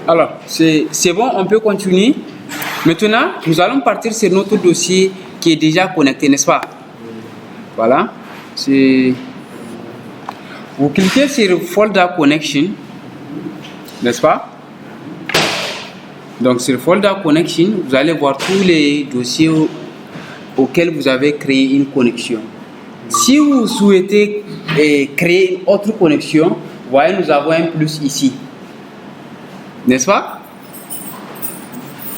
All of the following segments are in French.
Alors, c'est bon, on peut continuer. Maintenant, nous allons partir sur notre dossier qui est déjà connecté, n'est-ce pas? Voilà. Vous cliquez sur Folder Connection, n'est-ce pas? Donc, sur Folder Connection, vous allez voir tous les dossiers auxquels vous avez créé une connexion. Si vous souhaitez créer une autre connexion, vous voyez, nous avons un plus ici. N'est-ce pas?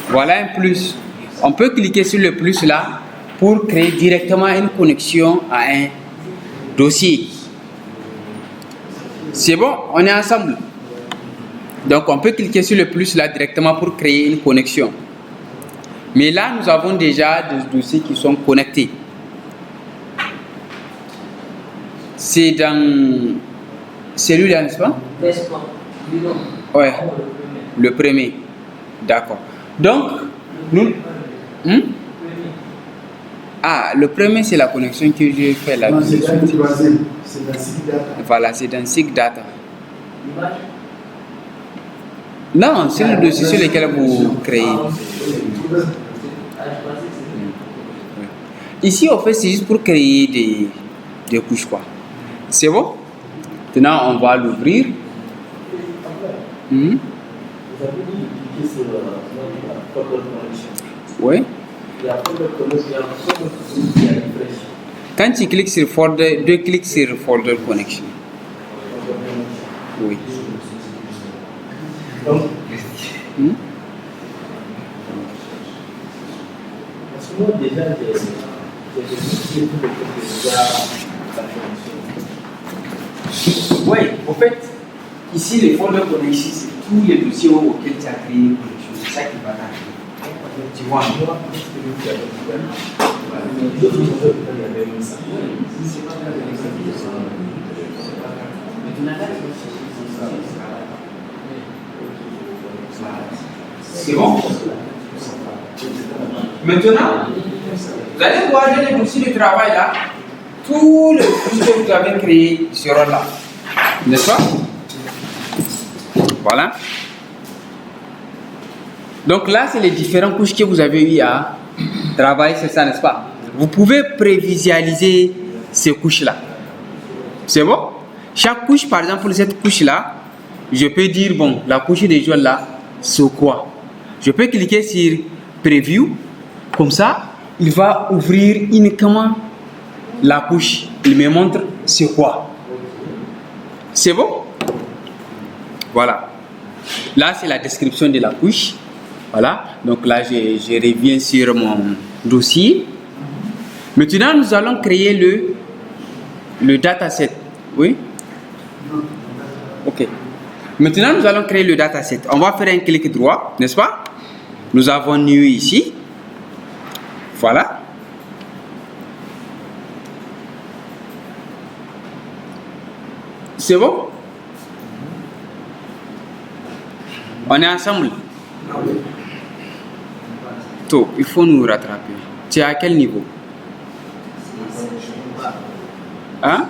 Voilà un plus. On peut cliquer sur le plus là pour créer directement une connexion à un dossier. C'est bon? On est ensemble. Donc, on peut cliquer sur le plus là directement pour créer une connexion. Mais là, nous avons déjà des dossiers qui sont connectés. C'est dans celui-là, n'est-ce pas? Oui, le premier. D'accord. Donc, nous... le premier, c'est la connexion que j'ai fait là. Non, c'est dans SIG Data. Voilà, c'est dans SIG Data. Non, c'est le dossier sur lequel vous créez. Ici, en fait, c'est juste pour créer des couches, quoi. C'est bon? Maintenant, on va l'ouvrir. Oui. Quand tu cliques sur Folder, deux clics sur Folder Connection. Oui. Oui, en fait, ici, les Folder Connection, c'est tous les dossiers auxquels tu as créé une connexion. C'est ça qui va t'arriver. Tu vois, c'est bon? Maintenant, vous allez voir dans les dossiers de travail là, tous les dossiers que vous avez créés seront là. N'est-ce pas? Voilà. Donc là, c'est les différentes couches que vous avez eu à travailler sur ça, n'est-ce pas? Vous pouvez prévisualiser ces couches-là. C'est bon? Chaque couche, par exemple, cette couche-là, je peux dire, bon, la couche des joueurs là, c'est quoi? Je peux cliquer sur Preview. Comme ça, il va ouvrir uniquement la couche. Il me montre c'est quoi. C'est bon? Voilà. Là, c'est la description de la couche. Voilà. Donc là, je reviens sur mon dossier. Maintenant, nous allons créer le dataset. Oui? Ok. Maintenant, nous allons créer le dataset. On va faire un clic droit, n'est-ce pas? Nous avons New ici. Voilà. C'est bon? On est ensemble? Tout, il faut nous rattraper. Tu es à quel niveau? Hein?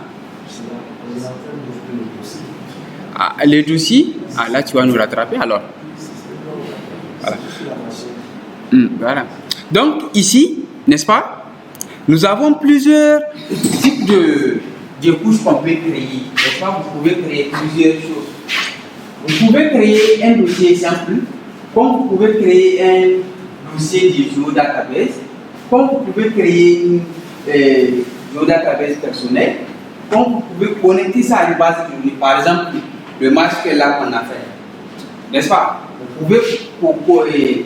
Les dossiers? Là, tu vas nous rattraper alors. Voilà. Voilà. Donc, ici, n'est-ce pas? Nous avons plusieurs types de couches qu'on peut créer. N'est-ce pas? Vous pouvez créer plusieurs choses. Vous pouvez créer un dossier simple, comme vous pouvez créer un dossier de géodatabase, comme vous pouvez créer une géodatabase personnelle, comme vous pouvez connecter ça à une base de données. Par exemple, le MySQL là qu'on a fait. N'est-ce pas? Vous pouvez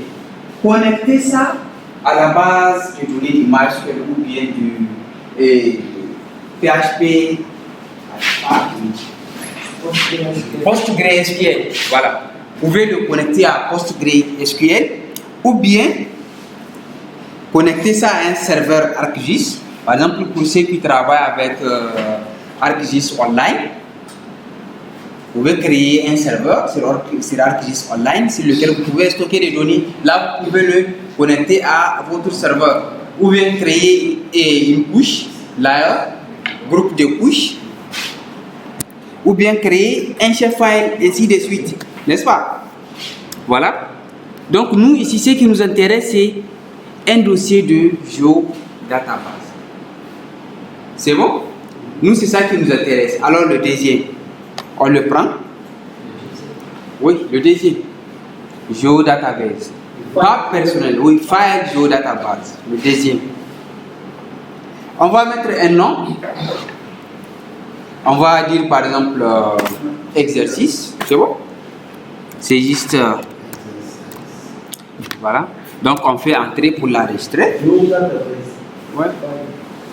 connecter ça à la base de données du MySQL ou bien du PHP, PostgreSQL. Voilà. Vous pouvez le connecter à PostgreSQL ou bien connecter ça à un serveur ArcGIS. Par exemple, pour ceux qui travaillent avec ArcGIS Online, vous pouvez créer un serveur sur ArcGIS Online sur lequel vous pouvez stocker des données. Là, vous pouvez le connecter à votre serveur. Ou bien créer une couche, layer, groupe de couches. Ou bien créer un shapefile, ainsi de suite. N'est-ce pas? Voilà. Donc nous ici, ce qui nous intéresse, c'est un dossier de géodatabase. C'est bon? Nous, c'est ça qui nous intéresse. Alors le deuxième, on le prend. Oui, le deuxième. Géodatabase. Pas personnel, oui, file géodatabase. Le deuxième. On va mettre un nom. On va dire par exemple exercice. C'est bon? C'est juste. Voilà. Donc on fait entrer pour l'enregistrer. Ouais.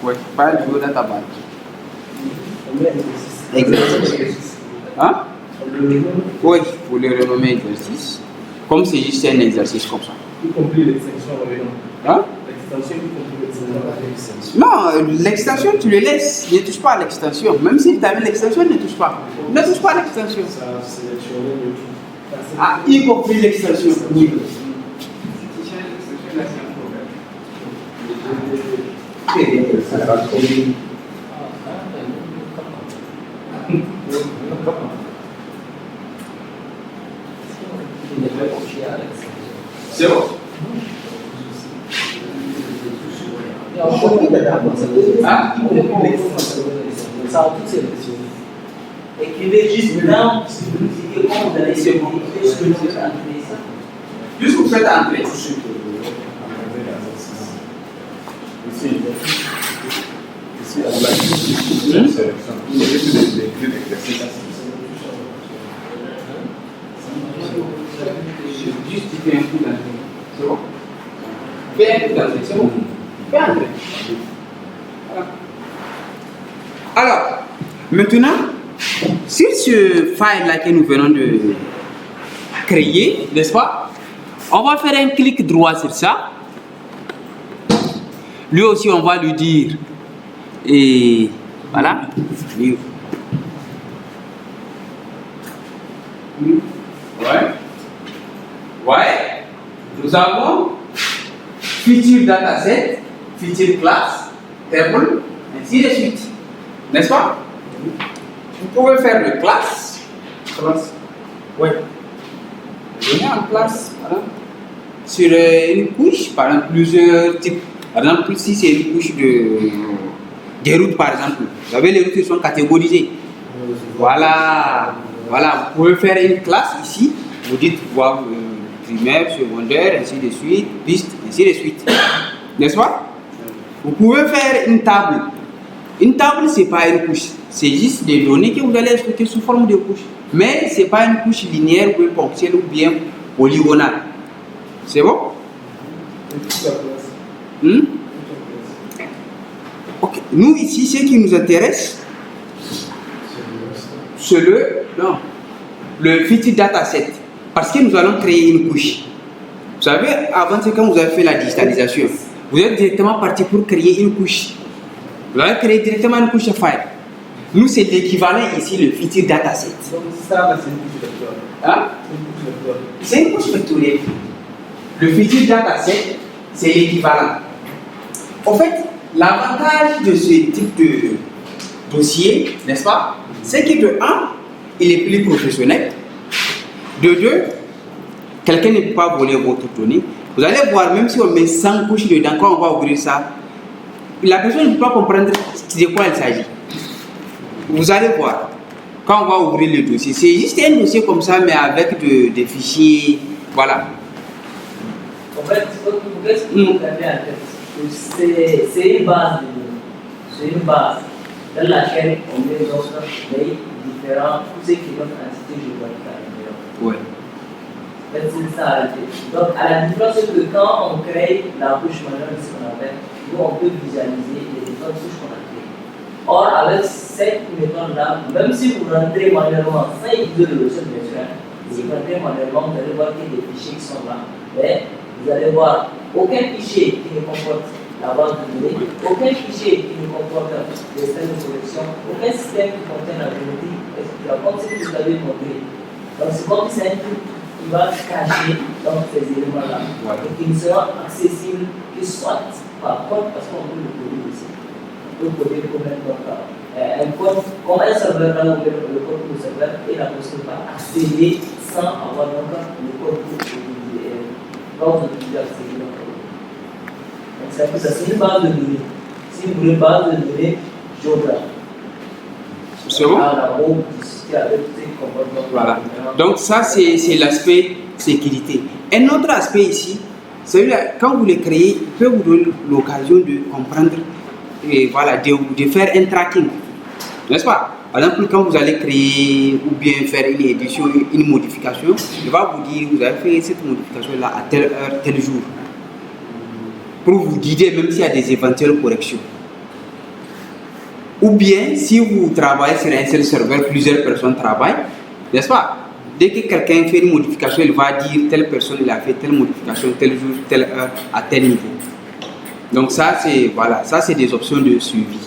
Ouais, file géodatabase. Exercice. Hein? Oui, pour le renommer exercice. Comme c'est juste un exercice comme ça. Y compris l'extension. Hein? L'extension, y compris l'extension. Non, l'extension, tu le laisses. Ne touche pas à l'extension. Même si tu as mis l'extension, ne touche pas. Ne touche pas à l'extension. Ça a sélectionné le tout. Ah, y compris l'extension. Oui. C'est bon. Ah. Ça a tout sélectionné. Écrivez juste là, comment vous allez se montrer ce que vous faites entrer ça. Juste vous faites entrer. Ici, on a une sélection. Il y a des exercices. Juste tu fais un coup d'entrée. C'est bon? Fais un coup d'entrée, c'est bon? Fais entrer. Voilà. Alors, maintenant, sur ce file-là que nous venons de créer, n'est-ce pas? On va faire un clic droit sur ça. Lui aussi, on va lui dire, et voilà, livre. Ouais. Ouais. Nous avons feature dataset, feature class, table, ainsi de suite. N'est-ce pas? Vous pouvez faire le class. Class. Ouais. Donner en place, voilà. Sur une couche, par exemple, plusieurs types. Par exemple, si c'est une couche des routes, par exemple, vous avez les routes qui sont catégorisées. Voilà. Voilà, vous pouvez faire une classe ici. Vous dites voie primaire, secondaire, ainsi de suite, piste, ainsi de suite. N'est-ce pas? Vous pouvez faire une table. Une table, ce n'est pas une couche. C'est juste des données que vous allez stocker sous forme de couche. Mais ce n'est pas une couche linéaire ou ponctuelle ou bien polygonale. C'est bon? Ok. Nous, ici, ce qui nous intéresse, c'est le feature dataset. Parce que nous allons créer une couche. Vous savez, avant, c'est quand vous avez fait la digitalisation, vous êtes directement parti pour créer une couche. Vous allez créer directement une couche de file. Nous, c'est l'équivalent ici, le feature dataset. Donc, ça, c'est une couche vectorielle. Hein? C'est une couche vectorielle. Le feature dataset, c'est l'équivalent. En fait, l'avantage de ce type de dossier, n'est-ce pas, c'est que de 1, il est plus professionnel. De 2, quelqu'un ne peut pas voler votre donnée. Vous allez voir, même si on met 100 couches dedans, quand on va ouvrir ça, la personne ne peut pas comprendre de quoi il s'agit. Vous allez voir, quand on va ouvrir le dossier, c'est juste un dossier comme ça, mais avec des fichiers, voilà. En fait, ce que vous avez en tête, c'est une base de données. C'est une base dans laquelle on met d'autres données différents, tous ceux qui vont en cité géographique à l'intérieur. Oui. C'est ça la réalité. Donc, à la différence, c'est que quand on crée la couche manuelle de ce qu'on appelle, nous, on peut visualiser les différentes couches qu'on a créées. Or, avec cette méthode-là, même si vous rentrez manuellement, sans utiliser le logiciel, bien sûr, si vous rentrez manuellement, vous allez voir qu'il y a des fichiers qui sont là. Mais vous allez voir aucun fichier qui ne comporte la base de données, aucun fichier qui ne comporte le système de collection, aucun système qui contient la géométrie, etc. Comme ce que vous avez montré. Donc, c'est comme si c'est un truc qui va cacher dans ces éléments-là et qui ne sera accessible que soit par code, parce qu'on peut le coder aussi. On peut coder comme un code, comme un serveur, là où le code pour le serveur et la possibilité d'accéder sans avoir donc le code pour vous utiliser accéder donc c'est un peu ça, c'est une base de données. Si vous voulez une base de données géographique. C'est bon? Voilà. Donc ça, c'est l'aspect sécurité. Un autre aspect ici, celui-là, quand vous le créez, il peut vous donner l'occasion de comprendre et voilà, de faire un tracking. N'est-ce pas? Par exemple, quand vous allez créer ou bien faire une édition, une modification, il va vous dire, vous avez fait cette modification-là à telle heure, tel jour. Pour vous guider, même s'il y a des éventuelles corrections. Ou bien, si vous travaillez sur un seul serveur, plusieurs personnes travaillent, n'est-ce pas? Dès que quelqu'un fait une modification, il va dire telle personne il a fait telle modification, tel jour, telle heure, à tel niveau. Donc ça, c'est voilà, ça c'est des options de suivi.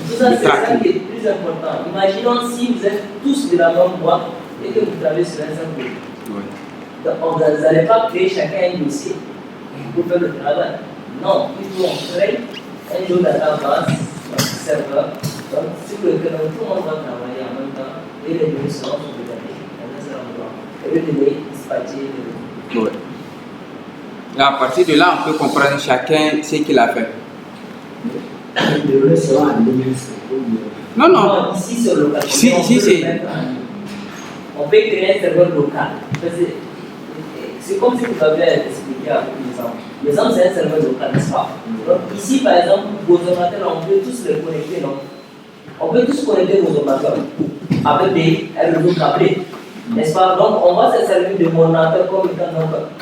Tout ça, c'est ça qui est le plus important. Imaginons si vous êtes tous de la même boîte et que vous travaillez sur un seul projet. Oui. Donc, vous n'allez pas créer chacun un dossier pour faire le travail. Non, plutôt on crée un jeu database, un serveur, donc sur lequel tout le monde va travailler en même temps et les données seront sauvegardées dans un seul endroit. Et le délai dispatché. Oui. Et à partir de là, on peut comprendre chacun ce qu'il a fait. Les données seront anonymes. Non, non. Non, ici sur le local. Si, c'est. On peut créer un serveur local. C'est comme si vous avez expliqué avec l'exemple. L'exemple, c'est un serveur local, n'est-ce pas? Donc, ici, par exemple, vos ordinateurs, on peut tous les connecter, non? On peut tous connecter vos ordinateurs avec des réseaux câblés, n'est-ce pas? Donc, on va se servir de mon ordinateur comme étant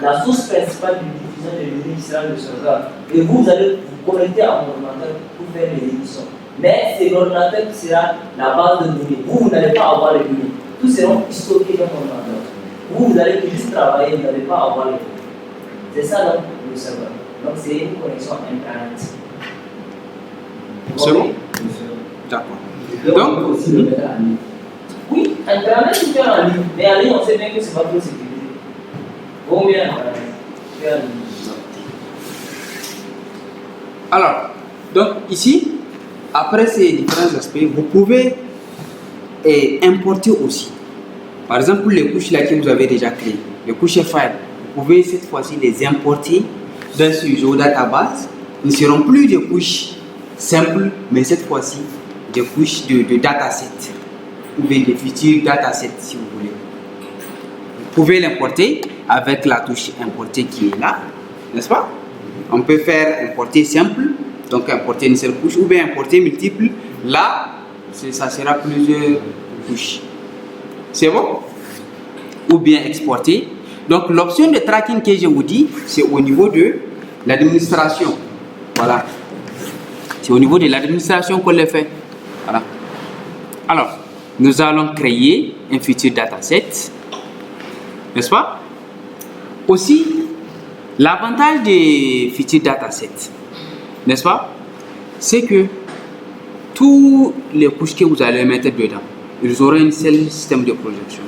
la source principale de diffusion de données qui sera le serveur. Et vous allez vous connecter à mon ordinateur pour faire les émissions. Mais c'est l'ordinateur qui sera la base de données. Vous n'allez pas avoir les données. Tous seront stockés dans mon ordinateur. Vous allez juste travailler, vous n'allez pas avoir les données. C'est ça donc le serveur. Donc c'est une connexion Internet. C'est bon? D'accord. Donc, on peut aussi le mettre en ligne. Oui, Internet c'est fait en ligne. Mais en ligne, on sait bien que c'est pas trop sécurisé. Vaut mieux Internet. Fait en ligne. Alors, donc ici, après ces différents aspects, vous pouvez importer aussi. Par exemple, les couches là que vous avez déjà créées, les couches file, vous pouvez cette fois-ci les importer dans ce géodatabase. Ce ne seront plus des couches simples, mais cette fois-ci des couches de datasets ou bien des futurs datasets si vous voulez. Vous pouvez l'importer avec la touche importer qui est là, n'est-ce pas? On peut faire importer simple, donc importer une seule couche, ou bien importer multiple. Là, ça sera plusieurs couches. C'est bon? Ou bien exporter. Donc l'option de tracking que je vous dis, c'est au niveau de l'administration. Voilà. C'est au niveau de l'administration qu'on le fait. Voilà. Alors, nous allons créer un futur dataset. N'est-ce pas? Aussi, l'avantage des futurs datasets, n'est-ce pas? C'est que tous les couches que vous allez mettre dedans, ils auront un seul système de projection.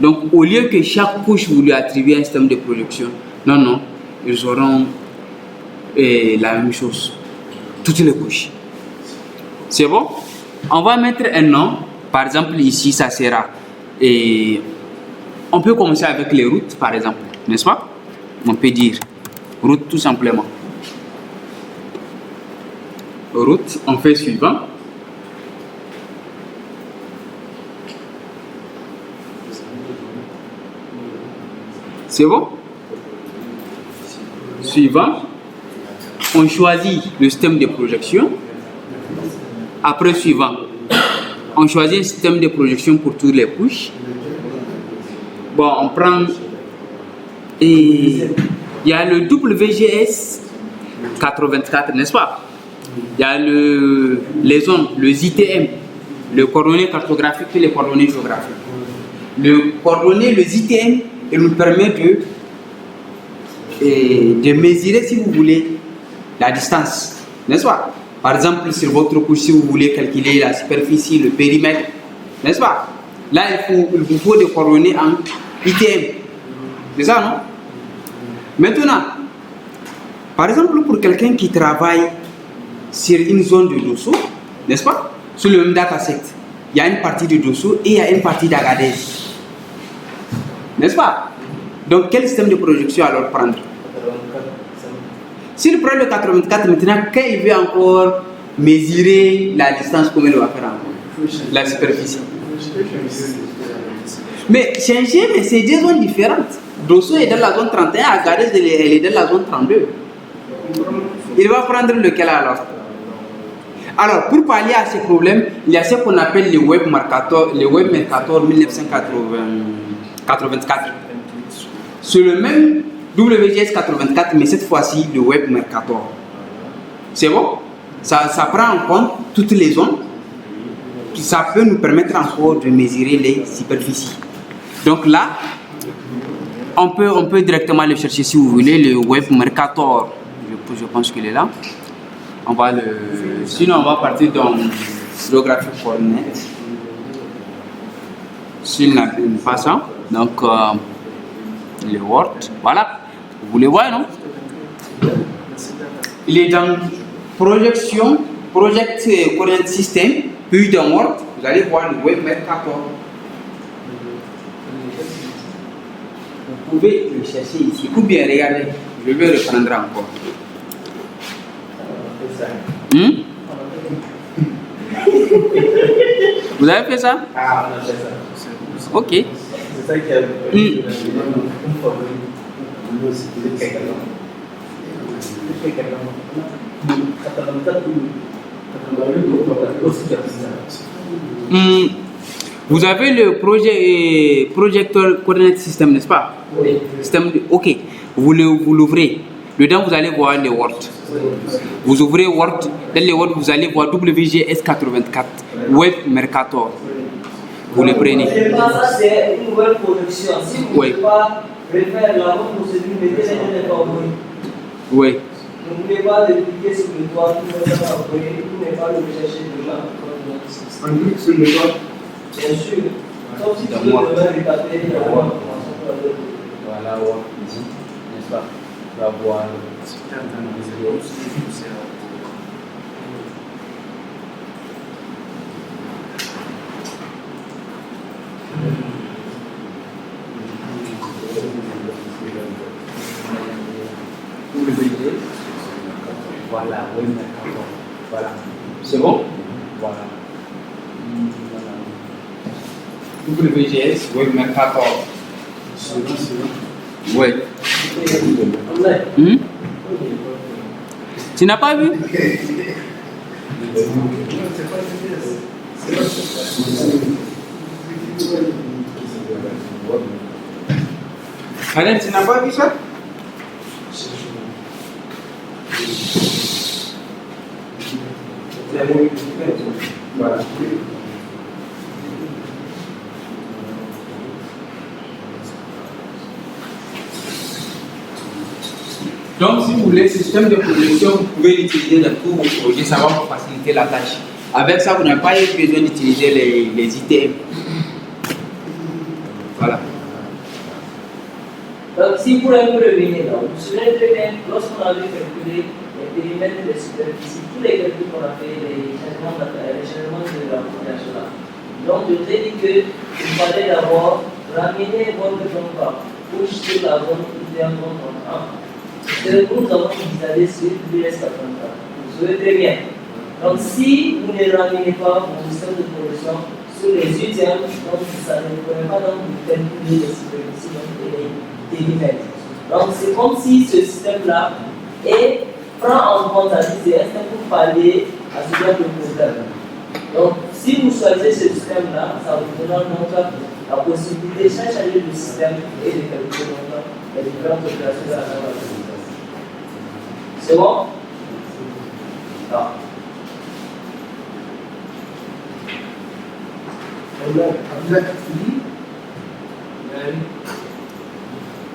Donc, au lieu que chaque couche vous lui attribuez un système de projection, non, ils auront la même chose. Toutes les couches. C'est bon? On va mettre un nom. Par exemple, ici, ça sera. On peut commencer avec les routes, par exemple. N'est-ce pas? On peut dire route tout simplement. Route, on fait suivant. C'est bon? Suivant. On choisit le système de projection. Après suivant. On choisit un système de projection pour toutes les couches. Bon, on prend. Et il y a le WGS 84, n'est-ce pas? Il y a les zones, le ZTM, le coordonnées cartographiques et les coordonnées géographiques. Le ZTM, il nous permet de mesurer, si vous voulez, la distance, n'est-ce pas? Par exemple, sur votre couche, si vous voulez calculer la superficie, le périmètre, n'est-ce pas? Là, il vous faut des coordonnées en ITM. C'est ça, non? Maintenant, par exemple, pour quelqu'un qui travaille sur une zone de Dosso, n'est-ce pas? Sur le même dataset, il y a une partie de Dosso et il y a une partie d'Agadez. N'est-ce pas? Donc, quel système de projection alors prendre? S'il prend le 84, maintenant, quand il veut encore mesurer la distance, comment il va faire encore? La superficie. Mais changer, mais c'est deux zones différentes. Dosso est dans la zone 31, Agadez elle est dans la zone 32. Il va prendre lequel alors? Alors, pour pallier à ces problèmes, il y a ce qu'on appelle le Web Mercator 1984. C'est le même WGS 84, mais cette fois-ci le Web Mercator. C'est bon? Ça prend en compte toutes les zones. Ça peut nous permettre encore de mesurer les superficies. Donc là, on peut directement le chercher si vous voulez, le Web Mercator. Je pense qu'il est là. Sinon, on va partir dans géographie coordinate. S'il n'a pas ça, donc le Word, voilà. Vous le voyez, non? Il est dans projection, Project Coordinate System, puis dans Word, vous allez voir le Web Mercator. Vous pouvez le chercher ici, ou bien regardez, je vais le prendre encore. Vous avez fait ça? Ah, on a fait ça. Ok. C'est ça qui a Vous avez le projecteur coordinate system, n'est-ce pas? Oui. Ok. Vous l'ouvrez. Dedans, vous allez voir les Word. Vous ouvrez Word. Dans les Word, vous allez voir WGS84, Web Mercator. Vous le prenez. C'est pas ça, c'est une nouvelle production. Si vous ne Oui. pouvez pas refaire la même procédure, mettez les coordonnées. Oui. Ne voulez pas cliquer sur le toit, vous ne pouvez pas envoyer, vous ne pouvez pas le rechercher déjà. On clique sur le doigt. Bien sûr. Sauf si tu veux demain regarder la voie. Voilà, ici, n'est-ce pas? La voie. Voilà, oui, d'accord. Voilà. C'est bon? Voilà. WGS, Web Mercator. Oui. Tu n'as pas vu? Alain, tu n'as pas vu ça? Voilà. Donc, si vous voulez, ce système de projection, vous pouvez l'utiliser dans tous vos projets, ça va vous faciliter la tâche. Avec ça, vous n'avez pas besoin d'utiliser les ITM. Voilà. Donc, si pour un peu revenir là, vous vous souvenez très bien, lorsqu'on avait calculé les périmètres de superficie, tous les calculs qu'on a fait, les changements de la population là. Donc, je vous ai dit qu'il fallait d'abord ramener votre couche sur la zone interne contrainte. Nous avons installé sur l'US 80. Vous savez très bien. Donc, si vous ne ramenez pas mon système de production sur les UTM, donc ça ne pourrait pas donc vous calculer les superficies et les périmètres. Donc, c'est comme si ce système-là prend en compte un système pour pallier à ce genre de problème. Donc, si vous choisissez ce système-là, ça vous donne donc la possibilité de changer le système et de calculer donc les différentes opérations de la normalisation. C'est bon? Non. Quand on regarde, il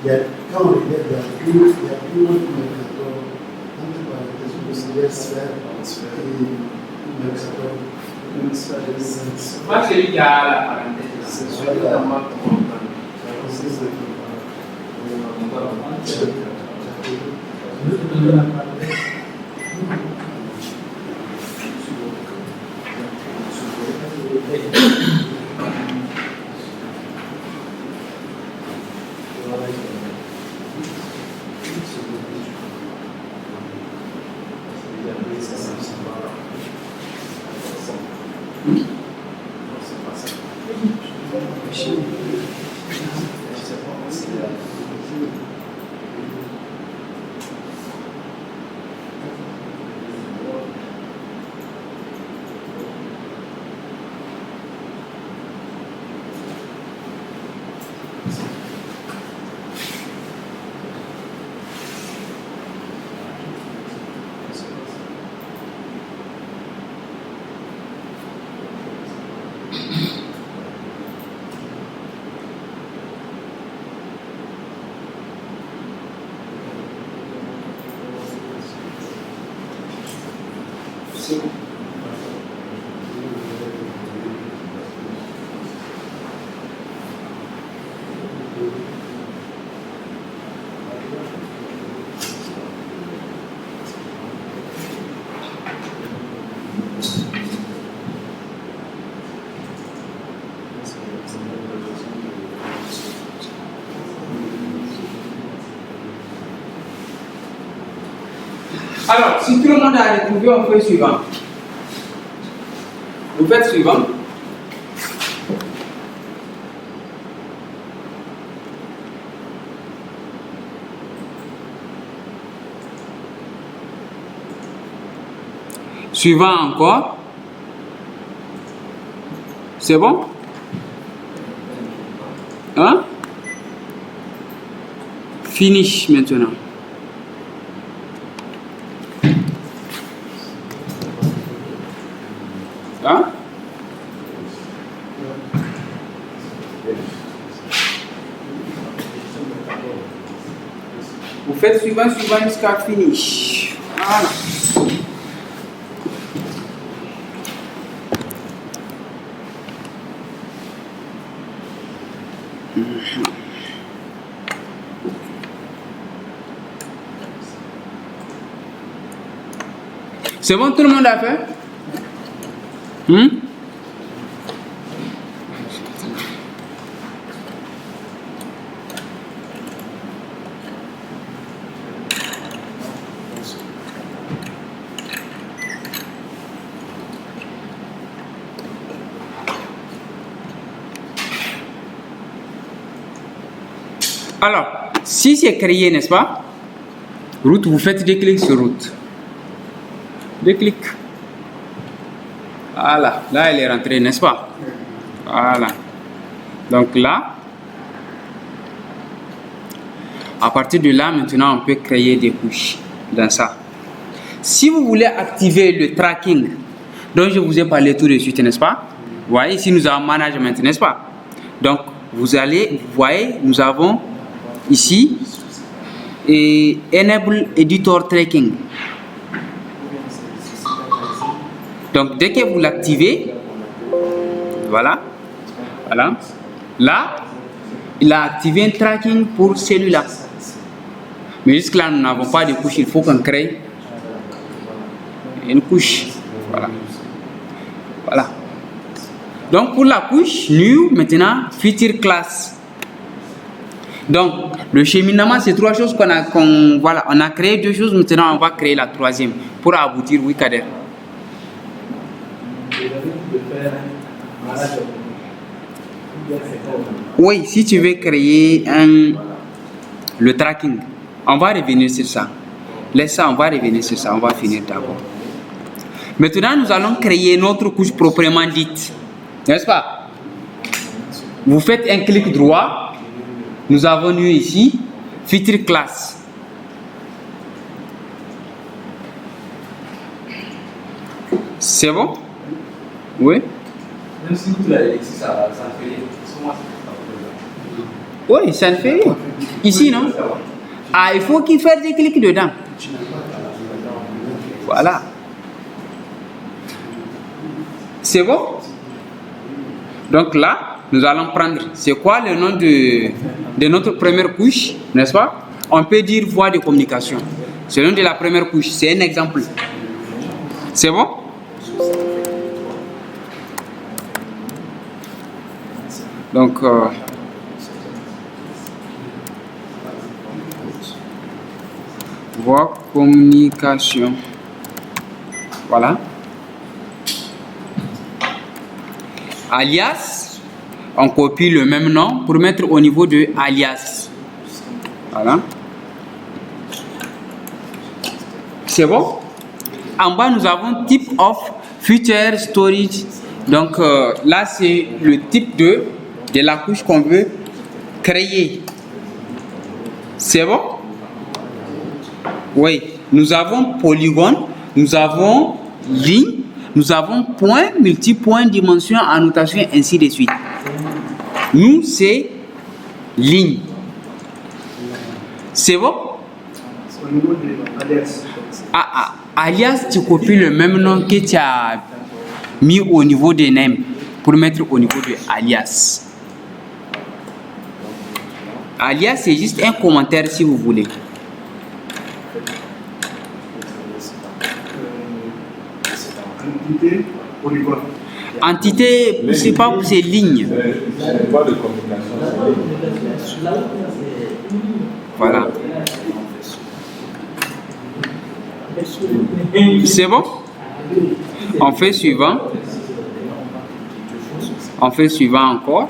y a plus de mercator entre parenthèses considère sphère et mercator. C'est pas celui qui a la parenthèse. C'est celui qui a la parenthèse. Alors, si tout le monde a retrouvé, on fait suivant. Vous faites suivant. Suivant encore. C'est bon? Hein? Finish maintenant. Hein? Vous faites suivant jusqu'à finish. Voilà. C'est bon, tout le monde a fait? Alors, si c'est créé, n'est-ce pas? Route, vous faites des clics sur route. Deux clics. Voilà, là elle est rentrée, n'est-ce pas? Voilà. Donc là, à partir de là, maintenant, on peut créer des couches dans ça. Si vous voulez activer le tracking dont je vous ai parlé tout de suite, n'est-ce pas? Vous voyez, ici nous avons management, n'est-ce pas? Donc, vous voyez, nous avons ici et Enable Editor Tracking. Donc, dès que vous l'activez, voilà, là, il a activé un tracking pour celui-là. Mais jusque-là, nous n'avons pas de couche, il faut qu'on crée une couche. Voilà. Donc, pour la couche, new, maintenant, feature class. Donc, le cheminement, c'est trois choses on a créé deux choses, maintenant on va créer la troisième pour aboutir, oui, Kader. Oui, si tu veux créer le tracking, on va revenir sur ça. Laisse ça, on va revenir sur ça, on va finir d'abord. Maintenant, nous allons créer notre couche proprement dite. N'est-ce pas? Vous faites un clic droit. Nous avons eu ici feature class. C'est bon? Oui? Même si vous l'avez ici, ça fait rien. Oui, ça ne fait rien. Ici, non? Ah, il faut qu'il fasse des clics dedans. Voilà. C'est bon? Donc là, nous allons prendre, c'est quoi le nom de notre première couche, n'est-ce pas? On peut dire voie de communication. C'est le nom de la première couche, c'est un exemple. C'est bon? Donc, voie communication. Voilà. Alias, On copie le même nom pour mettre au niveau de alias. Voilà. C'est bon? En bas, nous avons type of future storage. Donc là, c'est le type de la couche qu'on veut créer. C'est bon? Oui. Nous avons polygone, nous avons ligne, nous avons point, multipoint, dimension, annotation, ainsi de suite. Nous, c'est ligne. C'est bon? Au niveau de alias. Alias, tu copies le même nom que tu as mis au niveau des names pour mettre au niveau de alias. Alias, c'est juste un commentaire si vous voulez. Entité, polygone. Entité, c'est pas pour ces lignes. Pas de communication. Voilà. C'est bon? On fait suivant. On fait suivant encore.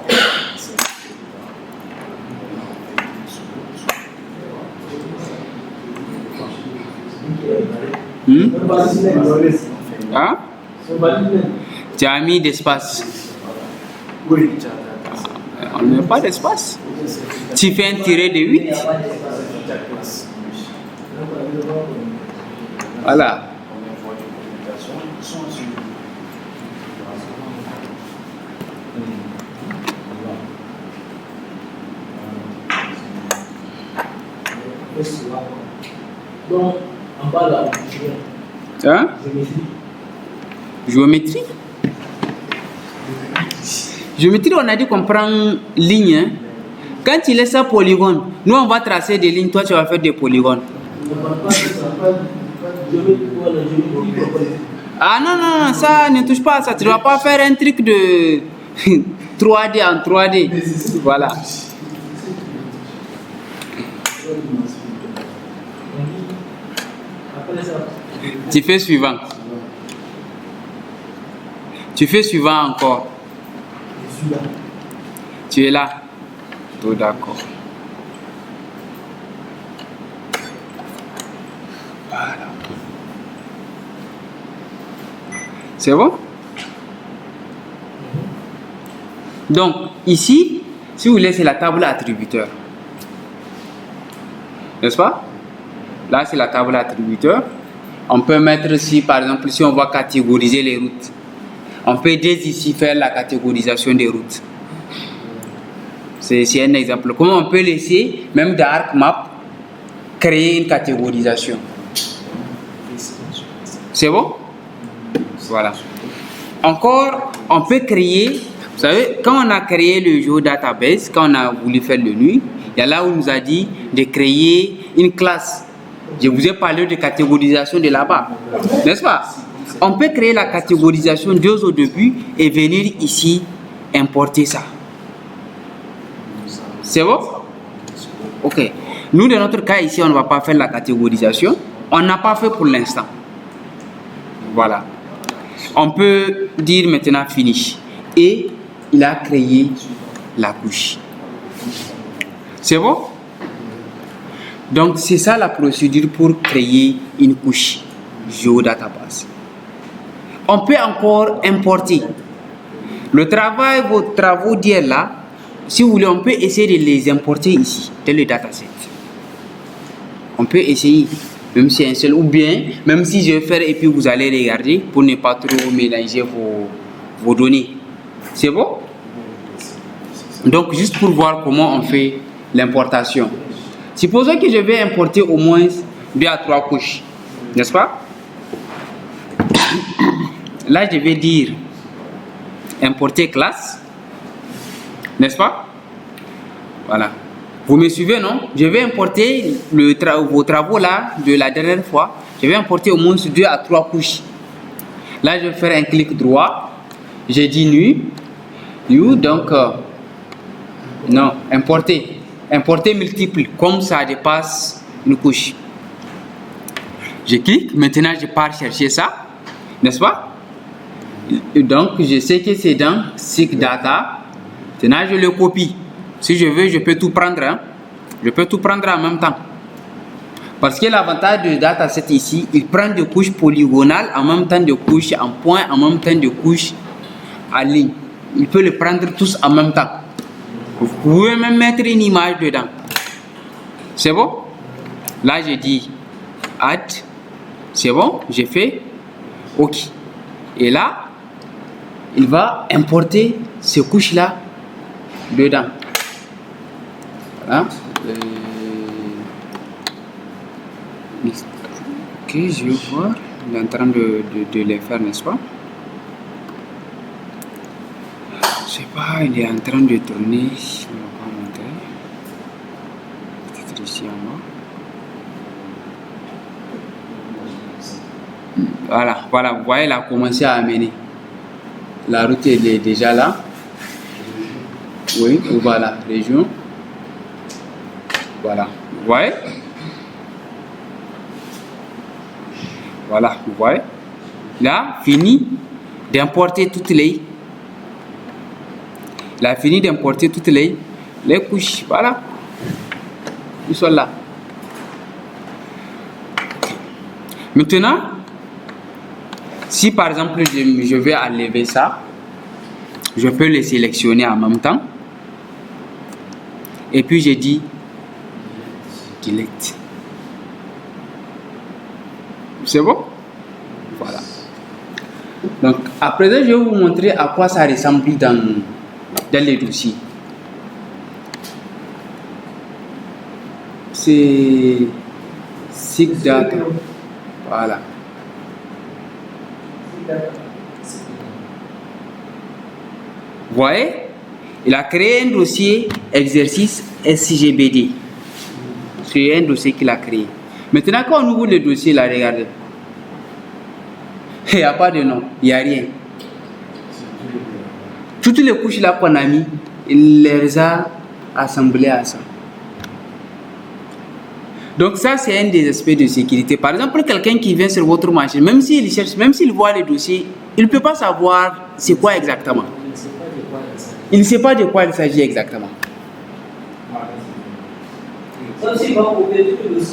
Hein? Tu as mis d'espace. Oui. On n'a pas d'espace. Tu fais un tiré de 8. Voilà. Donc, en bas là, Hein? Géométrie. Géométrie, on a dit qu'on prend ligne. Hein? Quand tu laisses ça polygone, nous on va tracer des lignes, toi tu vas faire des polygones. Ah non, non, non, ça ne touche pas à ça. Tu ne vas pas faire un truc de 3D en 3D. Voilà. Tu fais suivant. Tu fais suivant encore. Tu es là. Tout d'accord. Voilà. C'est bon? Donc, ici, si vous voulez, c'est la table attributeur. N'est-ce pas? Là, c'est la table attributeur. On peut mettre ici, par exemple, si on va catégoriser les routes. On peut dès ici faire la catégorisation des routes. C'est un exemple. Comment on peut laisser, même dans ArcMap, créer une catégorisation. C'est bon? Voilà. Encore, on peut créer, vous savez, quand on a créé le GeoDatabase, quand on a voulu faire le NUI, il y a là où on nous a dit de créer une classe. Je vous ai parlé de catégorisation de là-bas, n'est-ce pas? On peut créer la catégorisation dès au début et venir ici importer ça. C'est bon? Ok. Nous, dans notre cas ici, on ne va pas faire la catégorisation. On n'a pas fait pour l'instant. Voilà. On peut dire maintenant finish. Et il a créé la couche. C'est bon? Donc, c'est ça la procédure pour créer une couche GeoDatabase. On peut encore importer. Le travail, vos travaux d'hier là, si vous voulez, on peut essayer de les importer ici, dans le dataset. On peut essayer, même si un seul, ou bien, même si je vais faire et puis vous allez regarder pour ne pas trop mélanger vos données. C'est bon? Donc, juste pour voir comment on fait l'importation. Supposons que je vais importer au moins 2 à 3 couches, n'est-ce pas? Là, je vais dire importer classe, n'est-ce pas? Voilà. Vous me suivez, non? Je vais importer vos travaux là de la dernière fois. Je vais importer au moins 2 à 3 couches. Là, je vais faire un clic droit. J'ai dit new, donc non, importer. Importer multiple, comme ça dépasse une couche. Je clique, maintenant je pars chercher ça, n'est-ce pas? Donc je sais que c'est dans SIG Data, Maintenant, je le copie. Si je veux, je peux tout prendre. Hein. Je peux tout prendre en même temps. Parce que l'avantage de dataset ici, il prend des couches polygonales, en même temps de couches en point, en même temps de couches en ligne. Il peut les prendre tous en même temps. Vous pouvez même mettre une image dedans. C'est bon? Là, j'ai dit add. C'est bon? J'ai fait OK. Et là, il va importer ces couches-là dedans. Voilà. Ok, je vais voir. Il est en train de les faire, n'est-ce pas? Je sais pas, il est en train de tourner. On va pas montrer. Peut-être ici en bas. Voilà, vous voyez, il a commencé à amener. La route elle est déjà là. Oui, voilà, région. Voilà, vous voyez? Voilà, vous voyez? Là, fini d'importer toutes les. Il a fini d'importer toutes les couches. Voilà. Ils sont là. Maintenant, si par exemple je vais enlever ça, je peux les sélectionner en même temps. Et puis j'ai dit delete. C'est bon? Voilà. Donc, à présent, je vais vous montrer à quoi ça ressemble dans les dossiers. C'est SIG Data. Voilà. Vous voyez? Il a créé un dossier exercice SGBD. C'est un dossier qu'il a créé. Maintenant, quand on ouvre le dossier, là, regardez. Il n'y a pas de nom, il n'y a rien. Toutes les couches là qu'on a mis, il les a assemblées à ça. Donc ça, c'est un des aspects de sécurité. Par exemple, quelqu'un qui vient sur votre machine, même s'il cherche, même s'il voit le dossier, il ne peut pas savoir c'est quoi exactement. Il ne sait pas de quoi il s'agit exactement.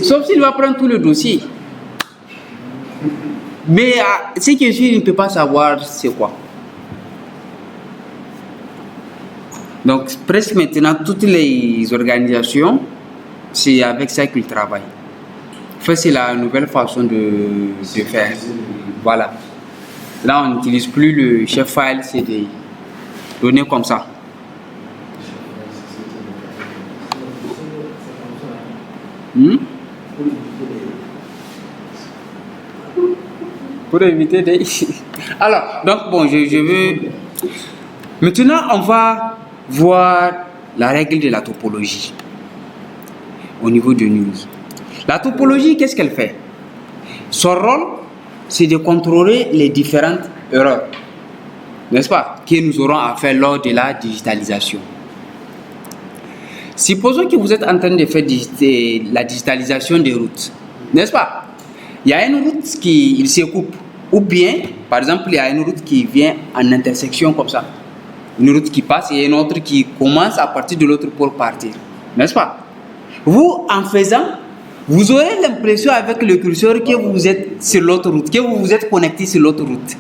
Sauf s'il va prendre tout le dossier. Mais ce qui est sûr, il ne peut pas savoir c'est quoi. Donc, presque maintenant, toutes les organisations, c'est avec ça qu'ils travaillent. Enfin, c'est la nouvelle façon de faire. Voilà. Là, on n'utilise plus le chef file, c'est des données comme ça. Pour éviter des... Alors, donc, bon, je veux... Maintenant, on va voir la règle de la topologie au niveau de news. La topologie, qu'est-ce qu'elle fait? Son rôle, c'est de contrôler les différentes erreurs, n'est-ce pas, que nous aurons à faire lors de la digitalisation. Supposons que vous êtes en train de faire la digitalisation des routes, n'est-ce pas? Il y a une route qui se coupe, ou bien, par exemple, il y a une route qui vient en intersection comme ça. Une route qui passe et une autre qui commence à partir de l'autre pour partir, n'est-ce pas? Vous, en faisant, vous aurez l'impression avec le curseur que vous êtes sur l'autre route, que vous vous êtes connecté sur l'autre route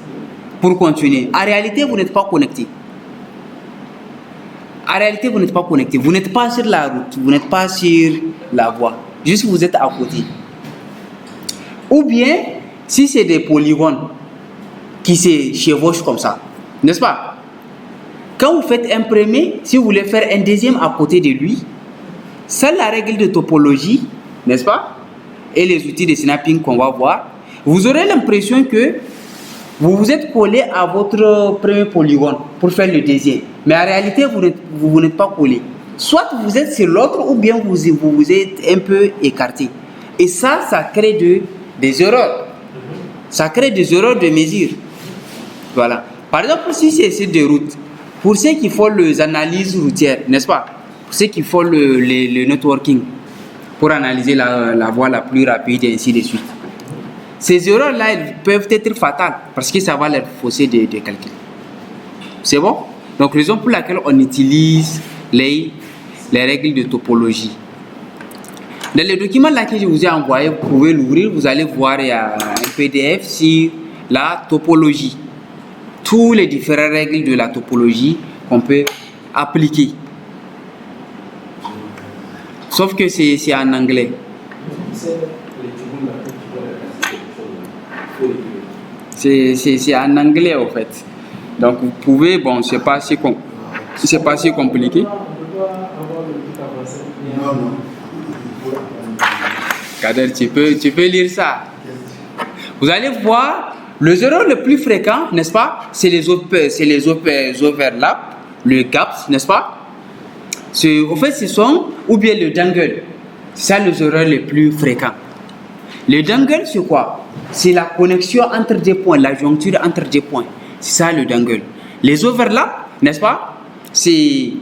pour continuer. En réalité, vous n'êtes pas connecté. En réalité, vous n'êtes pas connecté. Vous n'êtes pas sur la route, vous n'êtes pas sur la voie. Juste vous êtes à côté. Ou bien, si c'est des polygones qui se chevauchent comme ça, n'est-ce pas? Quand vous faites un premier, si vous voulez faire un deuxième à côté de lui, c'est la règle de topologie, n'est-ce pas? Et les outils de snapping qu'on va voir, vous aurez l'impression que vous vous êtes collé à votre premier polygone pour faire le deuxième. Mais en réalité, vous n'êtes pas collé. Soit vous êtes sur l'autre ou bien vous vous êtes un peu écarté. Et ça crée des erreurs. Ça crée des erreurs de mesure. Voilà. Par exemple, si c'est sur des routes, pour ceux qui font les analyses routières, n'est-ce pas? Pour ceux qui font le networking, pour analyser la voie la plus rapide et ainsi de suite. Ces erreurs-là, elles peuvent être fatales parce que ça va leur fausser des calculs. C'est bon? Donc, raison pour laquelle on utilise les règles de topologie. Dans le document là que je vous ai envoyé, vous pouvez l'ouvrir, vous allez voir, il y a un PDF sur la topologie. Toutes les différentes règles de la topologie qu'on peut appliquer. Sauf que c'est en anglais. C'est en anglais en fait. Donc vous pouvez, bon, c'est pas si compliqué. Kader, tu peux lire ça. Vous allez voir, les erreurs les plus fréquents, n'est-ce pas? C'est les overlaps, le gaps, n'est-ce pas? Au fait, ce sont, ou bien le dangle. C'est ça les erreurs les plus fréquents. Le dangle, c'est quoi? C'est la connexion entre des points, la joncture entre des points. C'est ça le dangle. Les overlaps, n'est-ce pas? C'est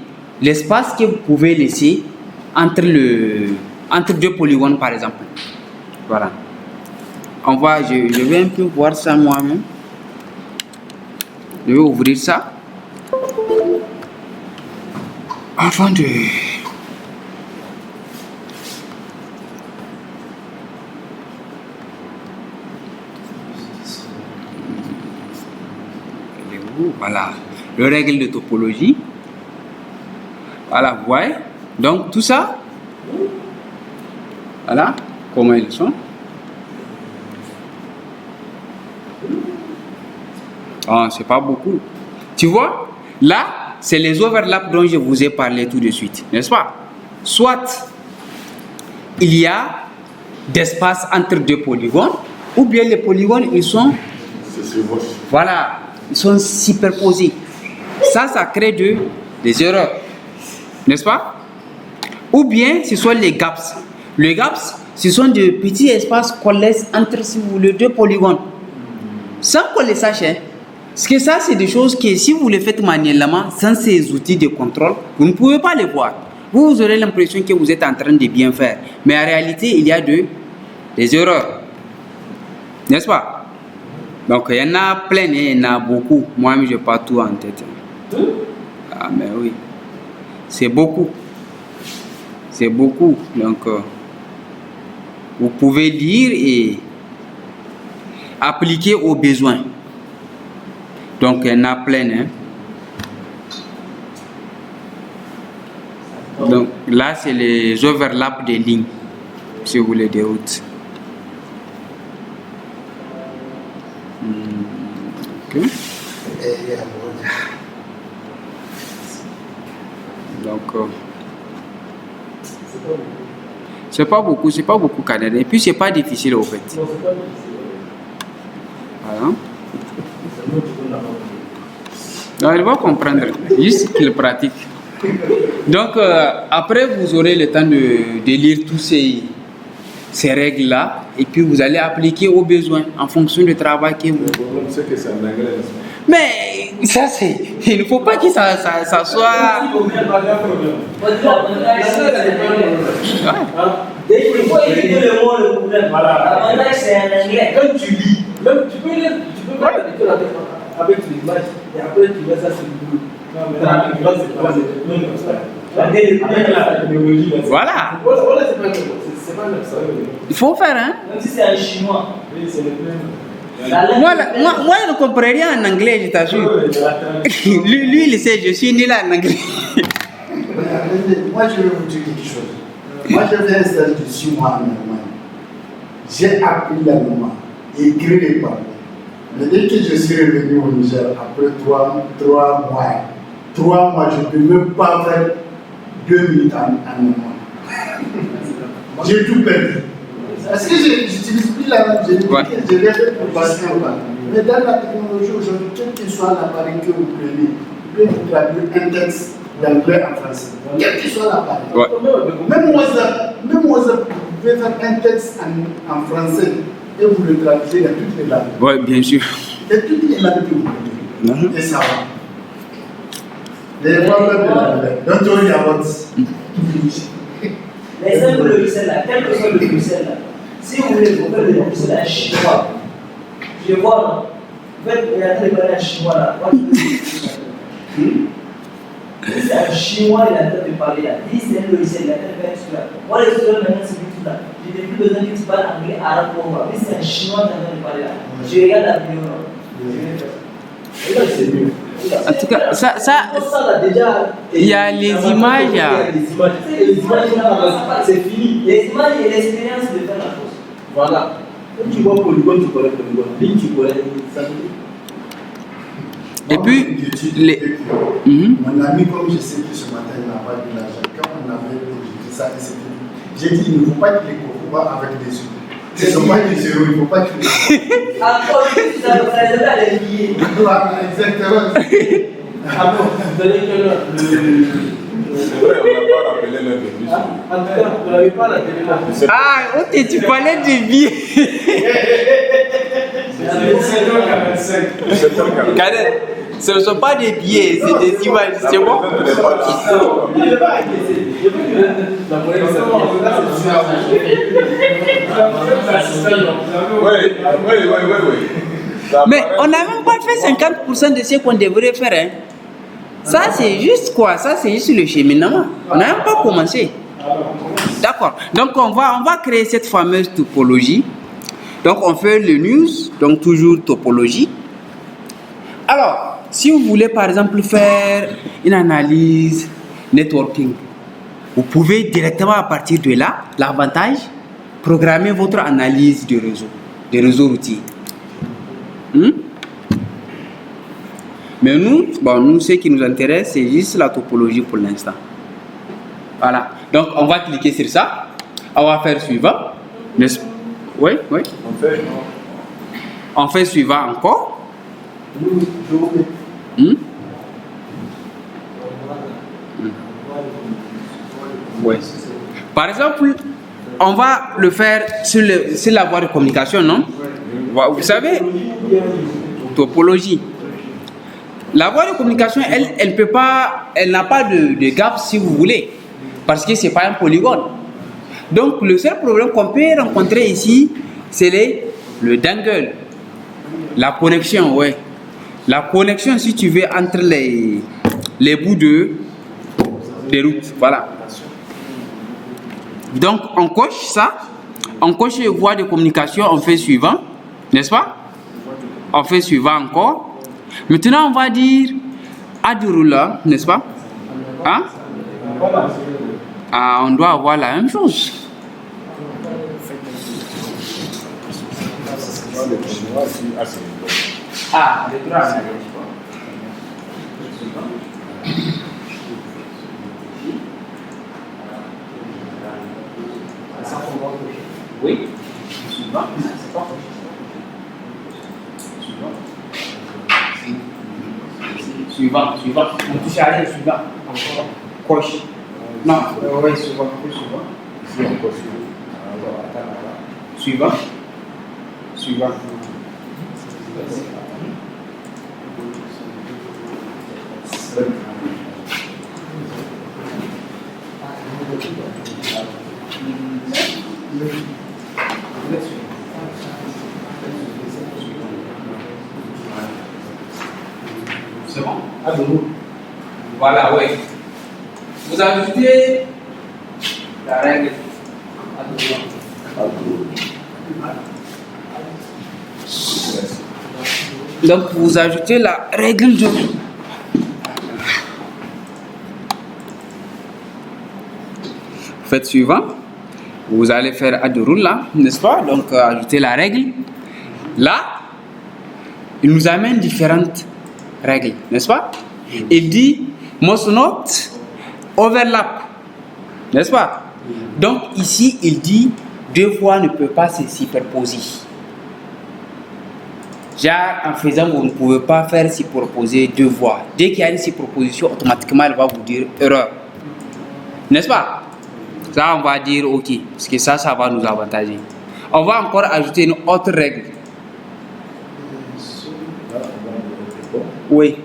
l'espace que vous pouvez laisser entre deux polygones, par exemple. Voilà. Je vais un peu voir ça moi-même. Je vais ouvrir ça. Avant de... Voilà, le règle de topologie. Voilà, vous voyez. Donc tout ça, voilà comment ils sont. Oh, c'est pas beaucoup. Tu vois, là, c'est les overlaps dont je vous ai parlé tout de suite, n'est-ce pas? Soit il y a d'espace entre deux polygones, ou bien les polygones, ils sont... Voilà. Ils sont superposés. Ça crée des erreurs. N'est-ce pas? Ou bien, ce sont les gaps. Les gaps, ce sont de petits espaces qu'on laisse entre, si vous voulez, deux polygones. Sans qu'on les sache. Hein. Parce que ça, c'est des choses que si vous les faites manuellement, sans ces outils de contrôle, vous ne pouvez pas les voir. Vous aurez l'impression que vous êtes en train de bien faire. Mais en réalité, il y a des erreurs. N'est-ce pas? Donc, il y en a plein, il y en a beaucoup. Moi-même, je n'ai pas tout en tête. Ah, mais oui. C'est beaucoup. C'est beaucoup. Donc, vous pouvez lire et appliquer aux besoins. Donc, il y en a plein. Hein. Donc, là, c'est les overlaps des lignes, si vous voulez, des routes. Okay. Donc, c'est pas beaucoup Canada. Et puis c'est pas difficile au fait. Voilà. Donc, il va comprendre, juste qu'il pratique. Donc après vous aurez le temps de lire tous ces règles-là, et puis vous allez appliquer aux besoins en fonction du travail que vous... Le problème, c'est que c'est en anglais. Mais ça, c'est... Il ne faut pas que ça soit... Dès qu'il faut éviter le mot, le problème. L'avantage, c'est en anglais. Quand tu lis, même tu peux mettre avec l'image, et après tu mets ça sur le boulot. Voilà. C'est pas comme ça. Il faut faire, hein. Même si c'est en chinois. Oui, c'est le même. Moi, je ne comprends rien en anglais, je t'assure. Lui, il sait, je suis né là en anglais. Moi, je vais vous dire quelque chose. Moi, j'ai fait un stage de 6 mois en Allemagne. J'ai appris l'allemand, écrit et parler. Mais dès que je suis revenu au Niger, après 3 mois, je ne peux même pas faire 2 minutes en allemand. J'ai tout perdu. Parce que je n'utilise plus la langue, je l'ai fait pour passer un pas. Mais dans la technologie aujourd'hui, quel que soit l'appareil que vous prenez, vous pouvez vous traduire un texte d'anglais en français. Quel que soit l'appareil. Ouais. Même WhatsApp, vous pouvez faire un texte en français et vous le traduisez dans toutes les langues. Oui, bien sûr. Et toutes les langues que vous voulez. Et ça va. Les problèmes de l'anglais. Don't worry about it. Les simples logiciels là, quel que soit le logiciel là, si vous voulez vous faire le logiciel en chinois, je vois, vous faites, regardez le en chinois là, Si c'est un chinois, il est en train de parler là. Dis, c'est un logiciel, il est en train de faire tout là. Moi, les tutoriels maintenant, c'est tout là. Je n'ai plus besoin que tu parles anglais, arabe pour moi. Mais si c'est un chinois qui est en train de parler là, je regarde la vidéo là. C'est mieux. En tout cas, ça, là, déjà, il y a les images. Il y a des images. Les images, c'est fini. les images et l'expérience de faire la chose. Voilà. Quand tu vois polygone, tu connais polygone. Ligne, tu connais ça. Et puis, les. Mon ami, comme je sais que ce matin, il n'a pas de l'argent, quand on avait projeté ça, j'ai dit, il ne faut pas qu'il les concours avec des sous. Ce ne sont pas des euros, il ne faut pas qu'il les Encore plus, ça va faire les billets. Voilà, exactement. Ah bon, vous avez quelle heure C'est vrai, on n'a pas rappelé l'heure de bus. En tout cas, vous n'avez pas la télé là. Ah, ok, tu parlais de billets. C'est 7h45. Cadet, ce ne sont pas des billets, c'est des images, c'est bon? Je ne vais pas inquiéter. Je veux que la monnaie Oui. Mais on n'a même pas fait 50% de ce qu'on devrait faire. Hein. Ça, c'est juste quoi? Ça, c'est juste le cheminement. On n'a même pas commencé. D'accord. Donc, on va créer cette fameuse topologie. Donc, on fait le news, donc toujours topologie. Alors, si vous voulez par exemple faire une analyse networking, vous pouvez directement à partir de là, l'avantage, programmer votre analyse de réseau routier. Mais nous, ce qui nous intéresse, c'est juste la topologie pour l'instant. Voilà. Donc, on va cliquer sur ça. On va faire suivant. Oui. On fait suivant encore. Ouais. Par exemple, on va le faire sur la voie de communication, non? Vous savez, topologie. La voie de communication, elle n'a pas de gap si vous voulez, parce que c'est pas un polygone. Donc le seul problème qu'on peut rencontrer ici, c'est le dangle, la connexion, ouais. La connexion, si tu veux, entre les bouts des routes, voilà. Donc on coche ça, on coche voie de communication, on fait suivant, n'est-ce pas? On fait suivant encore. Maintenant on va dire add ruler, n'est-ce pas? Hein? Ah, on doit avoir la même chose. Ah, le droit. Oui. Suivant. On touche à rien, suivant. Encore. Coche. Non, oui, suivant. Ici, on coche. Suivant. C'est bon? Voilà, oui. Vous ajoutez la règle. Donc, vous ajoutez la règle de... Faites suivant. Vous allez faire add rule là, n'est-ce pas? Donc, ajoutez la règle. Là, il nous amène différentes règles, n'est-ce pas? Il dit must not overlap, n'est-ce pas? Donc, ici, il dit deux voies ne peuvent pas se superposer. Genre, en faisant, vous ne pouvez pas faire superposer deux voies. Dès qu'il y a une superposition, automatiquement, elle va vous dire erreur. N'est-ce pas? Ça, on va dire OK, parce que ça va nous avantager. On va encore ajouter une autre règle. Oui.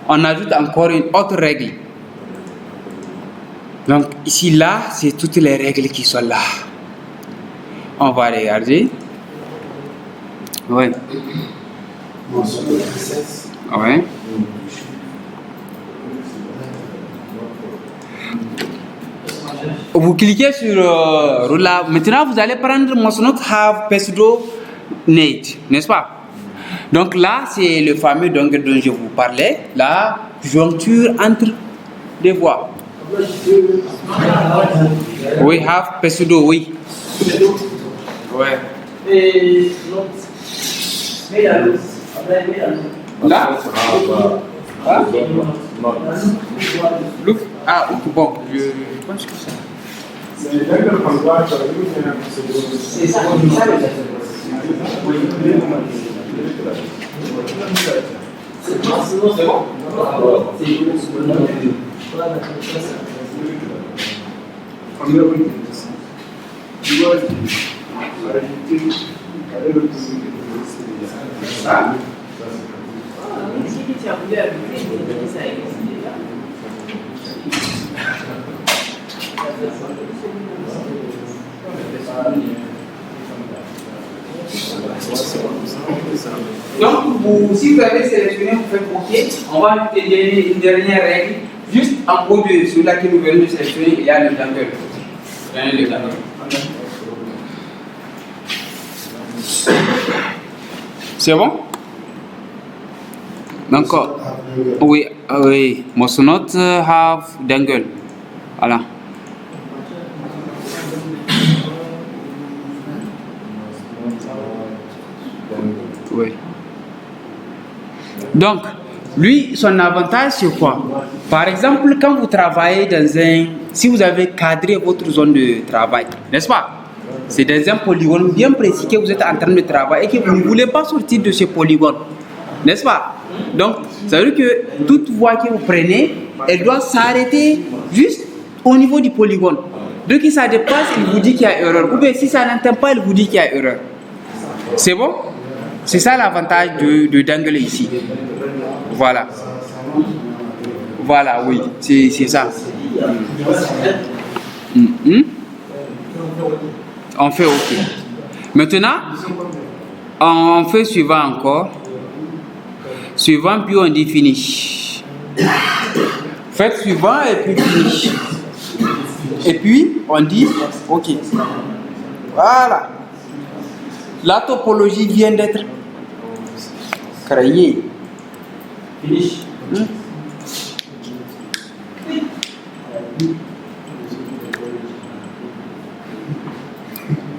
On ajoute encore une autre règle. Donc, ici, là, c'est toutes les règles qui sont là. On va regarder. Oui. Oui. Vous cliquez sur Roula. Maintenant, vous allez prendre Mosonot Have Pseudo Nate, n'est-ce pas? Donc là, c'est le fameux dongle dont je vous parlais, la joncture entre des voix. Oui, Have Pseudo, oui. Ouais. Et non. Mais la luz. Là? Ah? Look. Ah, bon, je pense que ça. C'est ça, c'est bon. Donc, si vous avez sélectionné, vous faites OK. On va te donner une dernière règle. Juste en haut de celui-là que nous venons de sélectionner, il y a le dangle. Prenez le dangle. C'est bon? Donc, oui, oui. Mosonot have dangle. Voilà. Oui. Donc, lui, son avantage, c'est quoi? Par exemple, quand vous travaillez si vous avez cadré votre zone de travail, n'est-ce pas? C'est dans un polygone bien précis que vous êtes en train de travailler et que vous ne voulez pas sortir de ce polygone, n'est-ce pas? Donc, ça veut dire que toute voie que vous prenez, elle doit s'arrêter juste au niveau du polygone. Dès que ça dépasse, il vous dit qu'il y a erreur. Ou bien si ça n'atteint pas, il vous dit qu'il y a erreur. C'est bon? C'est ça l'avantage de dangle ici. Voilà. Voilà, oui, c'est ça. On fait OK. Maintenant, on fait suivant encore. Suivant, puis on dit finish. Faites suivant et puis finish. Et puis, on dit OK. Voilà. La topologie vient d'être créée. Finish.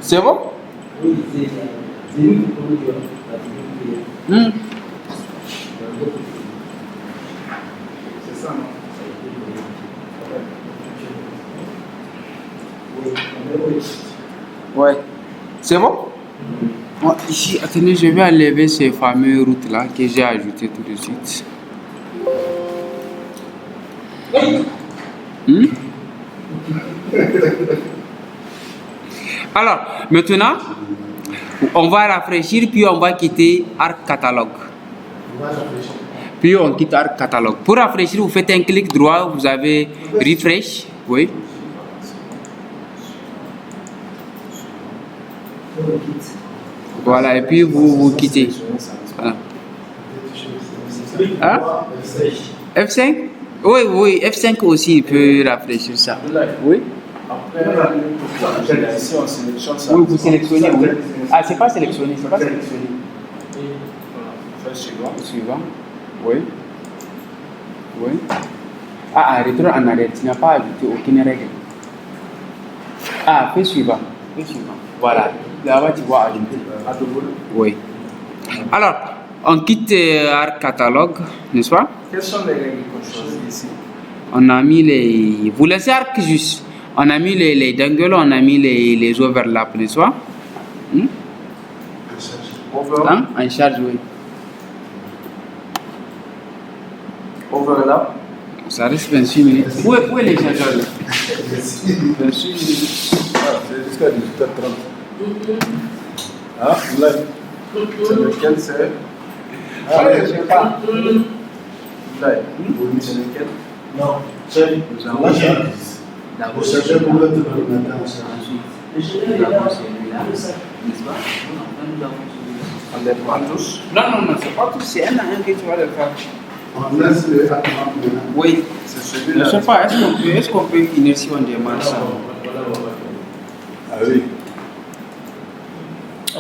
C'est bon? Oui, c'est lui C'est ça, non? Ouais. C'est bon? Bon, ici, attendez, je vais enlever ces fameuses routes-là que j'ai ajoutées tout de suite. Alors, maintenant, on va rafraîchir, puis on va quitter Arc Catalogue. Puis on quitte Arc Catalogue. Pour rafraîchir, vous faites un clic droit, vous avez Refresh. Oui. Voilà, et puis vous quittez. Voilà. Hein? F5? Oui, oui, F5 aussi, il peut rafraîchir ça. Oui? Après, ici, on sélectionne ça. Oui, vous sélectionnez, oui. Ah, c'est pas sélectionné, c'est pas sélectionné. Fais suivant. Suivant. Oui. Oui. Ah, retour en arrière, tu n'as pas ajouté aucune règle. Ah, fais suivant. Fais suivant. Voilà. Là-bas, tu vois ajouter. Oui. Alors, on quitte Arc Catalogue, n'est-ce pas? Quelles sont les règles qu'on choisit ici? On a mis les. Vous laissez Arc juste. On a mis les dangles, on a mis les overlaps, n'est-ce pas? Hein? En charge, oui. Overlap. Ça reste 28 minutes. Où est les chargeurs là? 28 minutes. Ah, c'est jusqu'à 18h30. Ah, là. C'est lequel c'est? Ah, oui, je sais pas. Là. C'est lequel? Non, c'est la charge. Vous cherchez pour le matin, Le chemin est là, n'est-ce pas? On les prend tous. Non, c'est pas tout, c'est un à un que tu vas le faire. on laisse le attendre maintenant. Oui. C'est Je celui-là. ne sais pas, est-ce qu'on peut finir si on demande ça?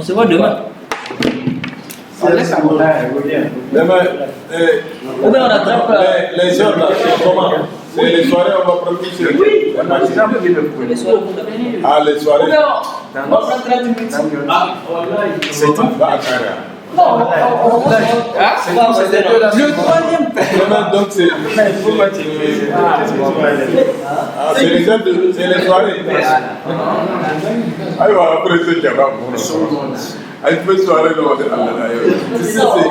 On se voit demain. On laisse à Demain, Ou bien on attrape. les heures là, c'est comment? C'est les soirées, on va prendre qui c'est? Oui. La matinée. Les soirs, on va venir. Ah, les Ou soirées. bien on va prendre 30 minutes. C'est tout. Va à Kara. Non, on va. Le troisième. Demain, donc, c'est. Ah, c'est les heures de. C'est les soirées. Ah, il va après ce qu'il y a là. Ah, il fait soirée, non, on est là. C'est ça, c'est.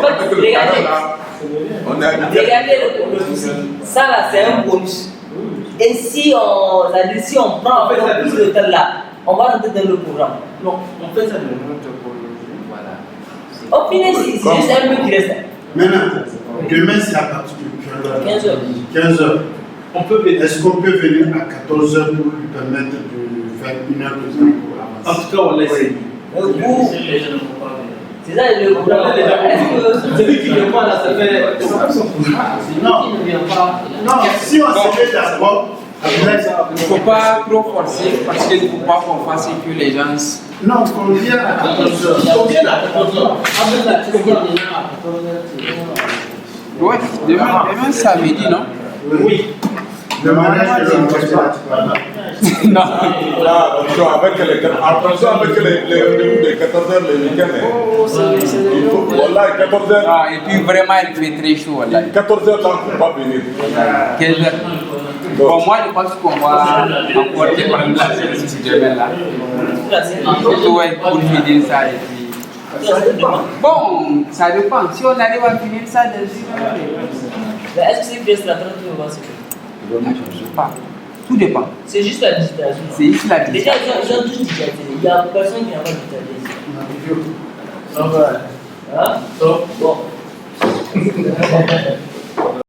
On est habitué. Regardez le souci. Ça là, c'est un bonus. Et si on prend encore plus de temps là, on va rentrer dans le programme. Non, on fait ça de notre chronologie. Voilà. Au final, c'est juste un peu qui reste. Maintenant, demain c'est à partir de 15 heures. 15 heures. On peut venir. Est-ce qu'on peut venir à 14 heures pour lui permettre de faire une heure de temps pour En avancer? tout cas, on laisse. C'est ça le programme. Celui qui ne vient pas là, ça fait. Non, Qui ne vient pas. non, si on se met d'accord, après ça, Il ne faut pas trop forcer parce qu'il ne faut pas qu'on fasse que les gens. non, qu'on vienne à 14 heures. On vient à 14 heures. Après là, tu peux venir à 14 heures. Ouais, demain samedi, non? Oui. Le mariage de l'homme, c'est pas Non. Ah, attention, avec les rendez-vous de 14 heures le week-end. Il faut. Voilà, 14 heures. Ah, et puis vraiment, il fait très chaud là. 14 heures, là, on ne peut pas venir. 15 heures. Bon, moi, je pense qu'on va encore déprendre la série si demain là. Ouais, pour finir ça et puis. Bon, ça dépend. Si on arrive à finir ça dans une heure. Mais est-ce que c'est pièce la 30 ou pas? Je ne sais pas. Tout dépend. C'est juste la digitalisation. C'est juste la Déjà, différence. ils ont tous digitalisé. Il n'y a personne qui n'a pas digitalisé. Ça va. Hein? Bon.